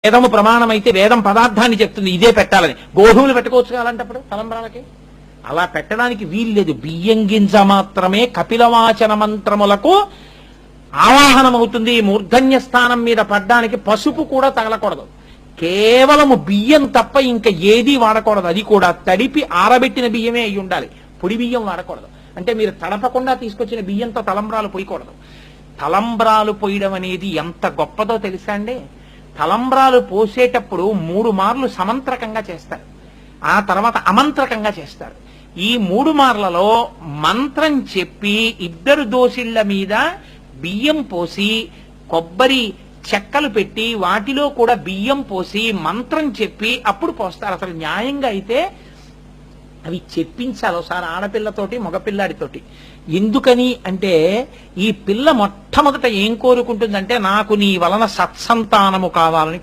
వేదము ప్రమాణం అయితే వేదం పదార్థాన్ని చెప్తుంది ఇదే పెట్టాలని. గోధుమలు పెట్టుకోవచ్చు కాలంటప్పుడు తలంబ్రాలకి అలా పెట్టడానికి వీల్లేదు. బియ్యం గింజ మాత్రమే కపిలవాచన మంత్రములకు ఆవాహనమవుతుంది. మూర్ధన్య స్థానం మీద పడ్డానికి పసుపు కూడా తగలకూడదు. కేవలము బియ్యం తప్ప ఇంకా ఏదీ వాడకూడదు. అది కూడా తడిపి ఆరబెట్టిన బియ్యమే అయి ఉండాలి. పొడి బియ్యం వాడకూడదు. అంటే మీరు తడపకుండా తీసుకొచ్చిన బియ్యంతో తలంబ్రాలు పోయకూడదు. తలంబ్రాలు పోయడం అనేది ఎంత గొప్పదో తెలుసా అండి? తలంబ్రాలు పోసేటప్పుడు 3 మార్లు సమంత్రకంగా చేస్తారు, ఆ తర్వాత అమంత్రకంగా చేస్తారు. ఈ 3 మార్లలో మంత్రం చెప్పి 2 దోసిళ్ల మీద బియ్యం పోసి కొబ్బరి చెక్కలు పెట్టి వాటిలో కూడా బియ్యం పోసి మంత్రం చెప్పి అప్పుడు పోస్తారు. అసలు న్యాయంగా అయితే అవి చెప్పించాలి ఒకసారి ఆడపిల్లతోటి మగపిల్లాడితోటి. ఎందుకని అంటే ఈ పిల్ల మొట్టమొదట ఏం కోరుకుంటుందంటే నాకు నీ వలన సత్సంతానము కావాలని